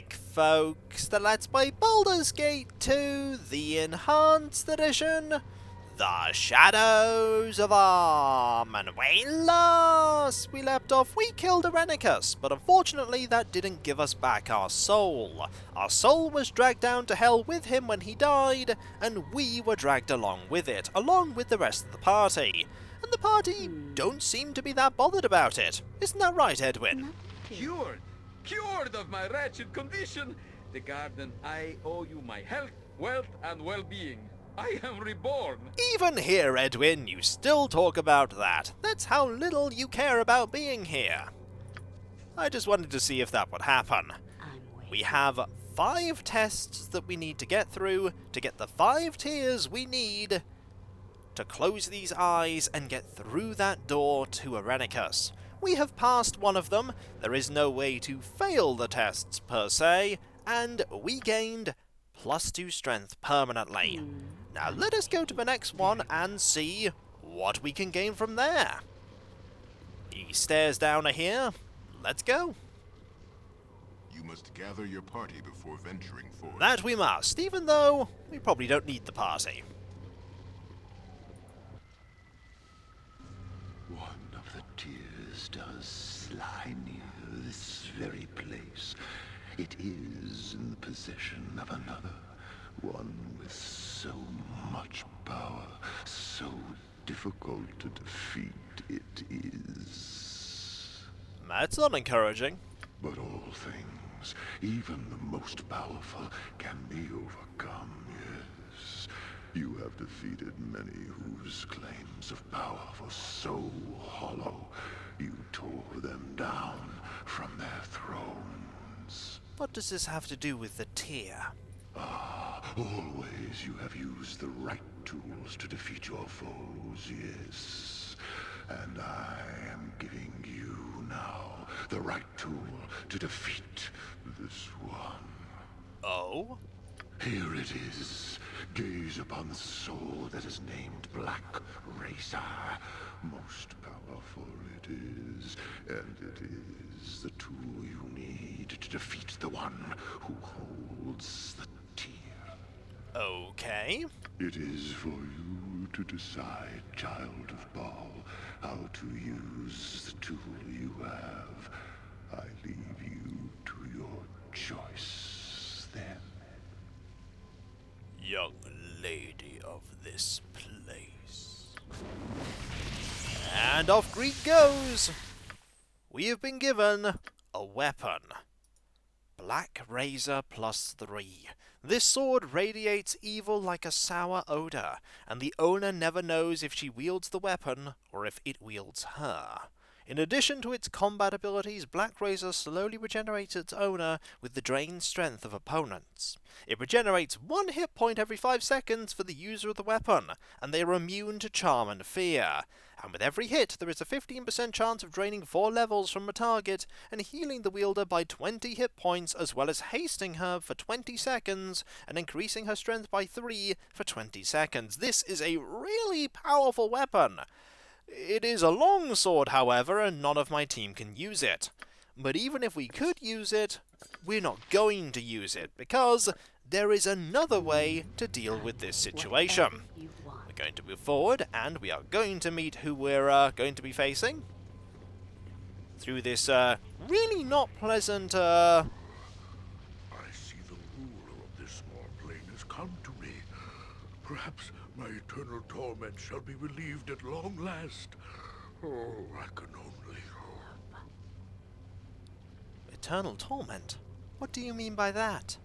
back, folks, to Let's Play Baldur's Gate 2, the Enhanced Edition, The Shadows of Arm. And when last we left off, we killed Irenicus, but unfortunately that didn't give us back our soul. Our soul was dragged down to hell with him when he died, and we were dragged along with it, along with the rest of the party. And the party don't seem to be that bothered about it. Isn't that right, Edwin? Cured of my wretched condition. The garden, I owe you my health, wealth, and well-being. I am reborn. Even here, Edwin, you still talk about that. That's how little you care about being here. I just wanted to see if that would happen. We have 5 tests that we need to get through to get the 5 tiers we need to close these eyes and get through that door to Irenicus. We have passed one of them, there is no way to fail the tests per se, and we gained +2 strength permanently. Now let us go to the next one and see what we can gain from there. The stairs down are here, let's go. You must gather your party before venturing forth. That we must, even though we probably don't need the party. One of the tears does lie near this very place. It is in the possession of another, one with so much power, so difficult to defeat it is. That's not encouraging. But all things, even the most powerful, can be overcome, yes. You have defeated many whose claims of power were so hollow, you tore them down from their thrones. What does this have to do with the tier? Always you have used the right tools to defeat your foes, yes. And I am giving you now the right tool to defeat this one. Oh? Here it is. Gaze upon the sword that is named Black Razor. Most powerful it is, and it is the tool you need to defeat the one who holds the tier. Okay. It is for you to decide, Child of Baal, how to use the tool you have. I leave you to your choice then. Young lady of this place. And off Greek goes! We have been given a weapon. Black Razor +3. This sword radiates evil like a sour odor, and the owner never knows if she wields the weapon or if it wields her. In addition to its combat abilities, Black Razor slowly regenerates its owner with the drained strength of opponents. It regenerates 1 hit point every 5 seconds for the user of the weapon, and they are immune to charm and fear. And with every hit, there is a 15% chance of draining 4 levels from a target and healing the wielder by 20 hit points, as well as hasting her for 20 seconds and increasing her strength by 3 for 20 seconds. This is a really powerful weapon. It is a long sword, however, and none of my team can use it. But even if we could use it, we're not going to use it, because there is another way to deal with this situation. We're going to move forward, and we are going to meet who we're going to be facing. Through this really not pleasant... I see the ruler of this small plane has come to me. Perhaps my eternal torment shall be relieved at long last. Oh, I can only hope. Eternal torment? What do you mean by that?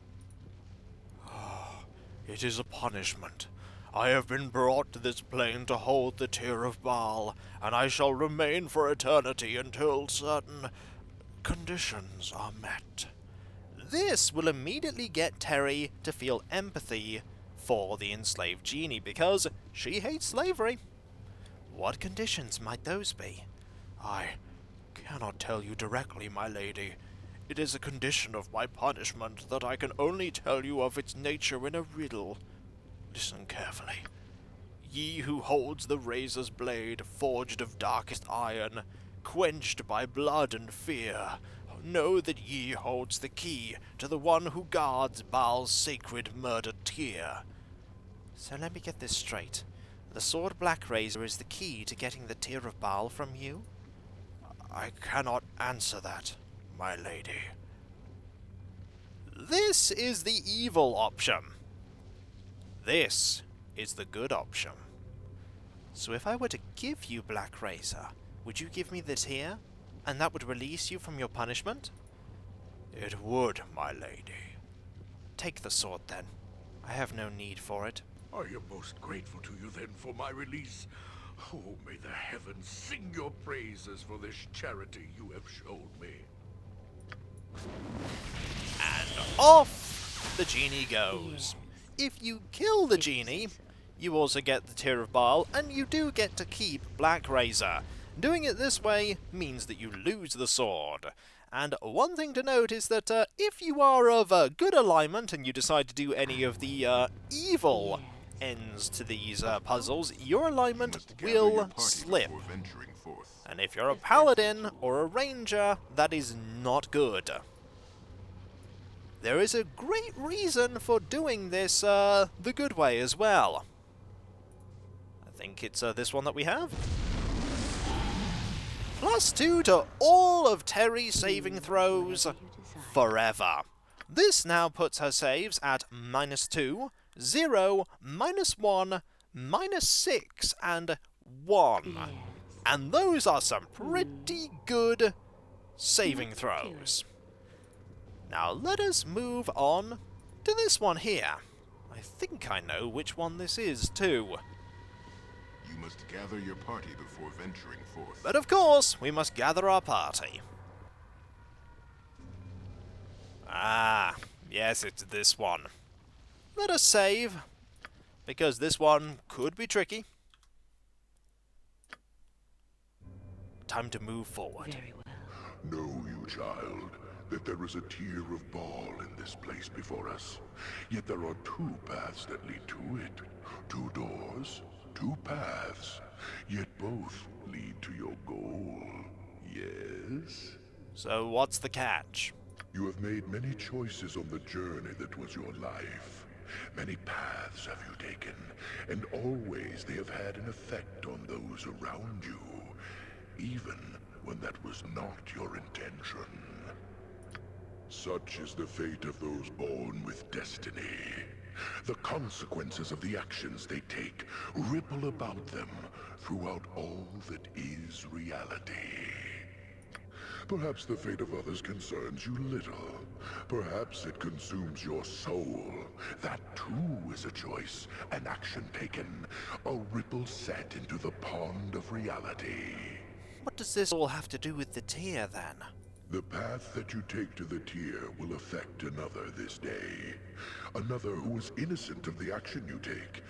It is a punishment. I have been brought to this plane to hold the tier of Baal, and I shall remain for eternity until certain conditions are met. This will immediately get Terri to feel empathy for the enslaved Genie, because she hates slavery. What conditions might those be? I cannot tell you directly, my lady. It is a condition of my punishment that I can only tell you of its nature in a riddle. Listen carefully. Ye who holds the razor's blade, forged of darkest iron, quenched by blood and fear, know that ye holds the key to the one who guards Baal's sacred murder tear. So let me get this straight. The sword Black Razor is the key to getting the tear of Baal from you? I cannot answer that, my lady. This is the evil option. This is the good option. So if I were to give you Black Razor, would you give me the tear? And that would release you from your punishment? It would, my lady. Take the sword then. I have no need for it. I am most grateful to you then for my release. Oh, may the heavens sing your praises for this charity you have shown me. And off the genie goes. If you kill the genie, you also get the Tear of Baal, and you do get to keep Black Razor. Doing it this way means that you lose the sword. And one thing to note is that if you are of good alignment and you decide to do any of the evil ends to these puzzles, your alignment will slip. And if you're a paladin or a ranger, that is not good. There is a great reason for doing this the good way as well. I think it's this one that we have. +2 to all of Terry's saving throws forever. This now puts her saves at -2, 0, -1, -6, and 1. And those are some pretty good saving throws. Now let us move on to this one here. I think I know which one this is too. You must gather your party before venturing forth. But of course, we must gather our party. Ah, yes, it's this one. Let us save, because this one could be tricky. Time to move forward. Very well. Know you, child, that there is a tear of Baal in this place before us. Yet there are 2 paths that lead to it. 2 doors, 2 paths. Yet both lead to your goal. Yes? So what's the catch? You have made many choices on the journey that was your life. Many paths have you taken, and always they have had an effect on those around you, even when that was not your intention. Such is the fate of those born with destiny. The consequences of the actions they take ripple about them throughout all that is reality. Perhaps the fate of others concerns you little. Perhaps it consumes your soul. That too is a choice, an action taken, a ripple set into the pond of reality. What does this all have to do with the tear, then? The path that you take to the tear will affect another this day. Another who is innocent of the action you take,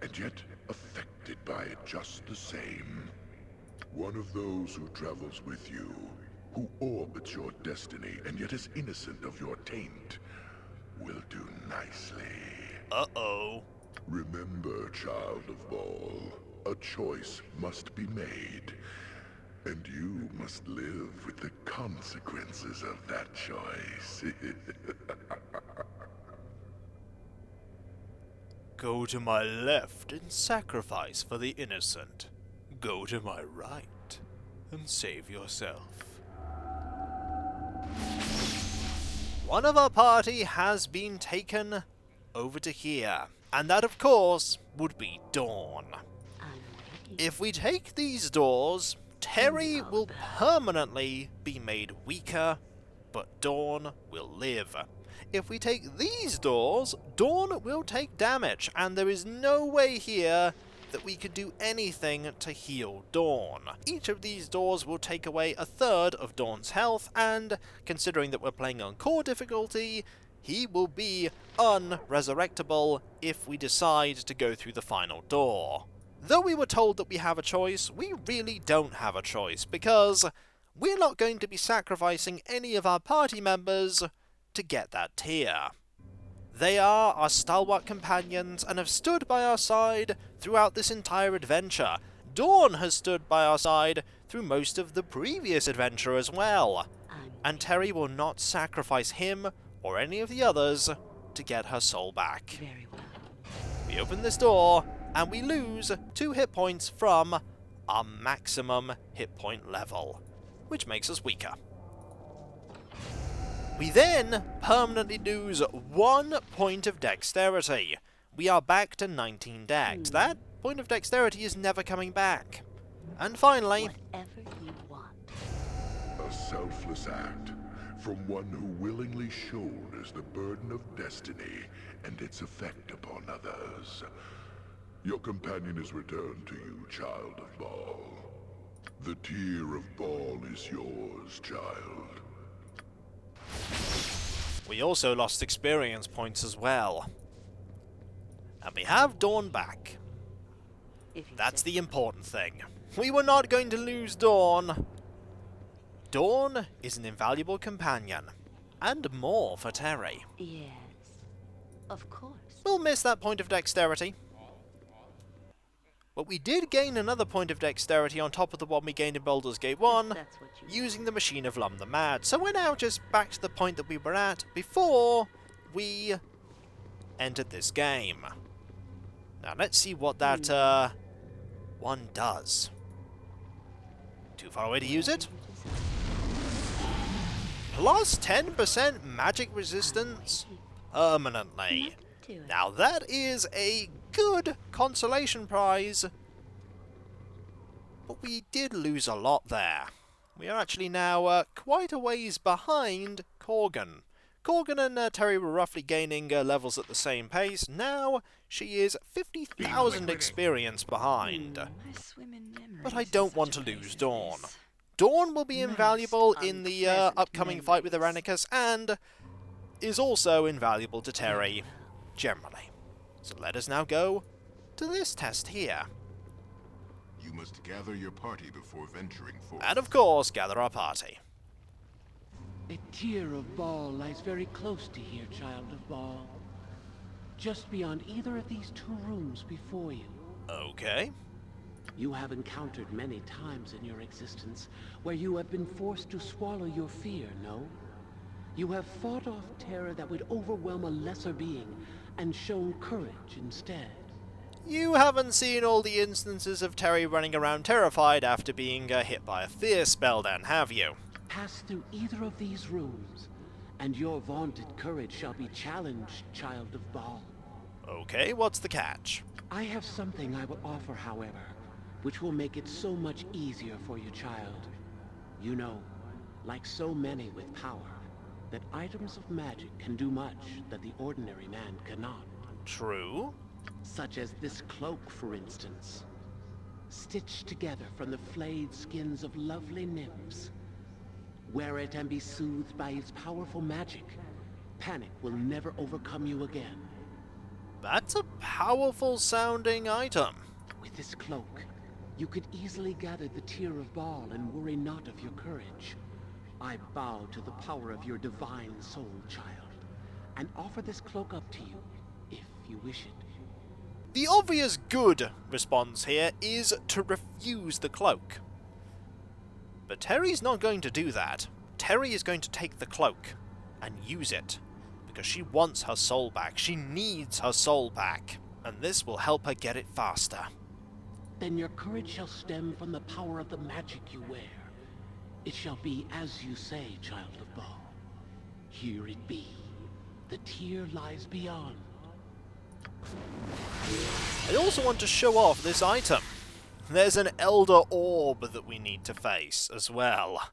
and yet affected by it just the same. One of those who travels with you, who orbits your destiny and yet is innocent of your taint, will do nicely. Uh-oh. Remember, child of Baal, a choice must be made. And you must live with the consequences of that choice. Go to my left and sacrifice for the innocent. Go to my right and save yourself. One of our party has been taken over to here, and that of course would be Dawn. If we take these doors, Terri will permanently be made weaker, but Dawn will live. If we take these doors, Dawn will take damage, and there is no way here that we could do anything to heal Dawn. Each of these doors will take away 1/3 of Dawn's health, and considering that we're playing on core difficulty, he will be unresurrectable if we decide to go through the final door. Though we were told that we have a choice, we really don't have a choice, because we're not going to be sacrificing any of our party members to get that tear. They are our stalwart companions and have stood by our side throughout this entire adventure. Dawn has stood by our side through most of the previous adventure as well. and Terri will not sacrifice him or any of the others to get her soul back. Very well. We open this door, and we lose 2 hit points from our maximum hit point level, which makes us weaker. We then permanently lose 1 point of dexterity. We are back to 19 dex. That point of dexterity is never coming back. And finally, Whatever you want. A selfless act from one who willingly shoulders the burden of destiny and its effect upon others. Your companion is returned to you, child of Baal. The tear of Baal is yours, child. we also lost experience points as well. And we have Dawn back. If you That's say the important thing. We were not going to lose Dawn. Dawn is an invaluable companion. And more for Terri. yes, of course. We'll miss that point of dexterity. But we did gain another point of dexterity on top of the one we gained in Baldur's Gate 1, That's what you using the Machine of Lum the Mad. So we're now just back to the point that we were at before we entered this game. Now let's see what that one does. Too far away to use it. Plus 10% magic resistance permanently. do it. Now that is a good consolation prize. But we did lose a lot there. We are actually now quite a ways behind Corgan. Corgan and Terri were roughly gaining levels at the same pace. Now she is 50,000 experience behind. I swim in memories But I in don't such want a to place lose as Dawn. this. Dawn will be invaluable in the unpleasant upcoming fight with memories. Irenicus, and is also invaluable to Terri generally. So let us now go to this test here. You must gather your party before venturing forth. And of course, gather our party. A tier of Baal lies very close to here, child of Baal. Just beyond either of these 2 rooms before you. Okay. You have encountered many times in your existence where you have been forced to swallow your fear, no? You have fought off terror that would overwhelm a lesser being and shown courage instead. You haven't seen all the instances of Terri running around terrified after being hit by a fear spell then, have you? Pass through either of these rooms, and your vaunted courage shall be challenged, child of Baal. Okay, what's the catch? I have something I will offer, however, which will make it so much easier for you, child. You know, like so many with power, that items of magic can do much that the ordinary man cannot. True. Such as this cloak, for instance. Stitched together from the flayed skins of lovely nymphs. Wear it and be soothed by its powerful magic. Panic will never overcome you again. That's a powerful sounding item. With this cloak, you could easily gather the tear of Baal and worry not of your courage. I bow to the power of your divine soul, child, and offer this cloak up to you, if you wish it. The obvious good response here is to refuse the cloak. But Terri's not going to do that. Terri is going to take the cloak and use it, because she wants her soul back. She needs her soul back, and this will help her get it faster. Then your courage shall stem from the power of the magic you wear. It shall be as you say, child of Baal. Here it be. The tear lies beyond. I also want to show off this item. There's an Elder Orb that we need to face as well.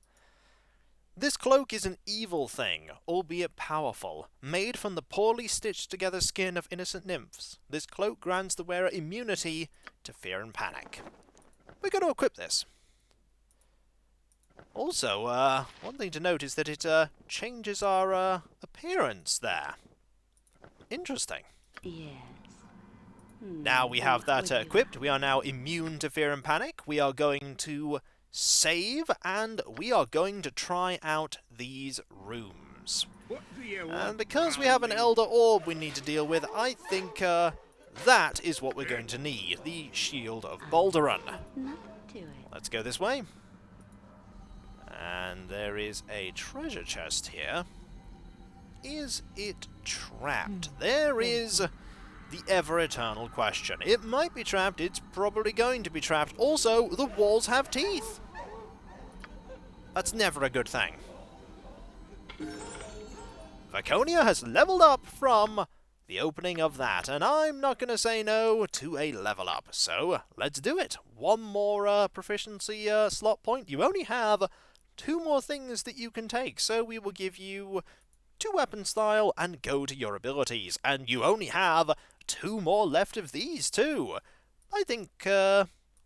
This cloak is an evil thing, albeit powerful, made from the poorly stitched together skin of innocent nymphs. This cloak grants the wearer immunity to fear and panic. We're going to equip this. Also, one thing to note is that it changes our appearance there. Interesting. Yes. Now we have that equipped, we are now immune to fear and panic. We are going to save, and we are going to try out these rooms. And because we have an Elder Orb we need to deal with, I think that is what we're going to need. The Shield of Balduran. Nothing to it. Let's go this way. And there is a treasure chest here. Is it trapped? There is the ever-eternal question. It might be trapped. It's probably going to be trapped. Also, the walls have teeth. That's never a good thing. Vaconia has leveled up from the opening of that, and I'm not going to say no to a level up. So, let's do it. One more proficiency slot point. You only have 2 more things that you can take, so we will give you 2 weapon style and go to your abilities. And you only have 2 more left of these too. I think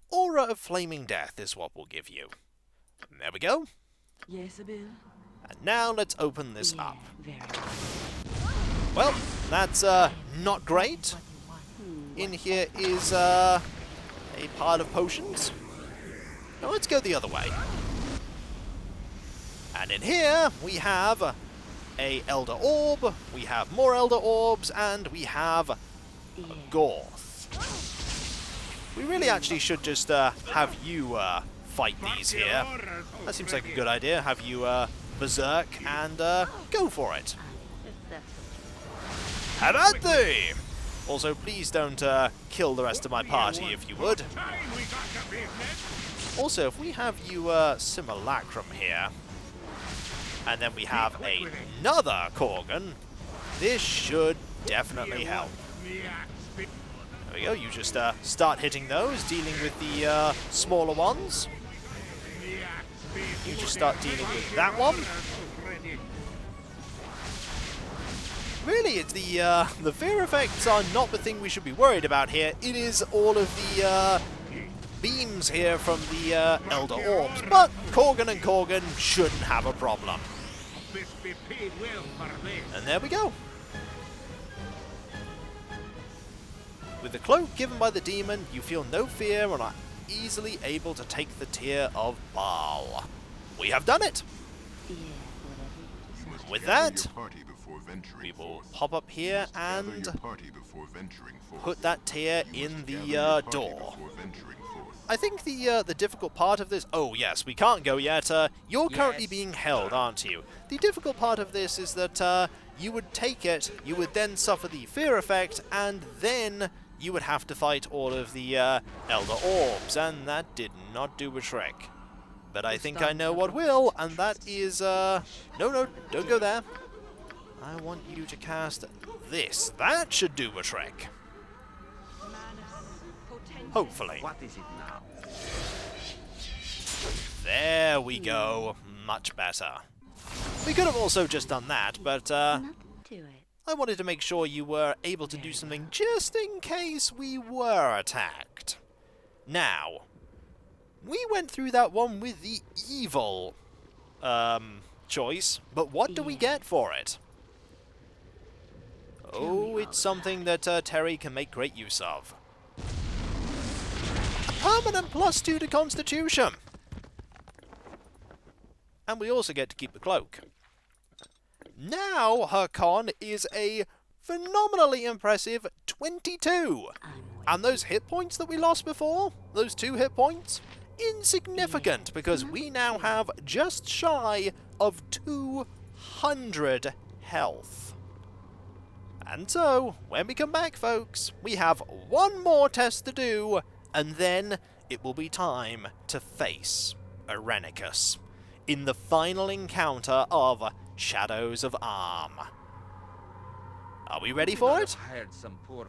Aura of Flaming Death is what we'll give you. There we go. Yes, Bill. And now let's open this Yeah, up. very Well, that's not great. In here is a pile of potions. Now let's go the other way. And in here we have a Elder Orb, we have more Elder Orbs, and we have a Gorth. We really actually should just have you fight these here. That seems like a good idea. Have you berserk and go for it. Have at thee! Also, please don't kill the rest of my party if you would. Also, if we have you simulacrum here, and then we have another Korgan, this should definitely help. There we go, you just start hitting those, dealing with the smaller ones. You just start dealing with that one. Really, it's the fear effects are not the thing we should be worried about here. It is all of the beams here from the Elder Orbs. But Korgan and Korgan shouldn't have a problem. And there we go. With the cloak given by the demon, you feel no fear and are easily able to take the Tear of Baal. We have done it! With that, we will pop up here and put that tear in the door. I think the difficult part of this... Oh, yes, we can't go yet. You're currently being held, aren't you? The difficult part of this is that you would take it, you would then suffer the fear effect, and then you would have to fight all of the Elder Orbs, and that did not do a trick. But I think I know what will, and that is... No, don't go there. I want you to cast this. That should do a trick. Hopefully. What is it now? There we go. Much better. We could have also just done that, but Nothing to it. I wanted to make sure you were able to do something just in case we were attacked. Now, we went through that one with the evil choice, but what do we get for it? Oh, it's something that Terri can make great use of. A permanent +2 to Constitution! And we also get to keep the cloak. Now her con is a phenomenally impressive 22! And those hit points that we lost before, those 2 hit points, insignificant, because we now have just shy of 200 health. And so, when we come back, folks, we have one more test to do, and then it will be time to face Irenicus in the final encounter of Shadows of Arm. Are we ready for it?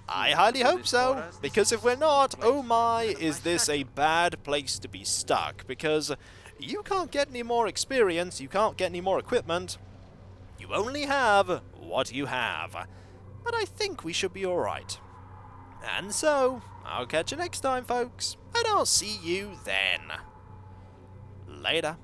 I highly hope so, because if we're not, oh my, is this a bad place to be stuck, because you can't get any more experience, you can't get any more equipment, you only have what you have. But I think we should be alright. And so, I'll catch you next time, folks, and I'll see you then. Later.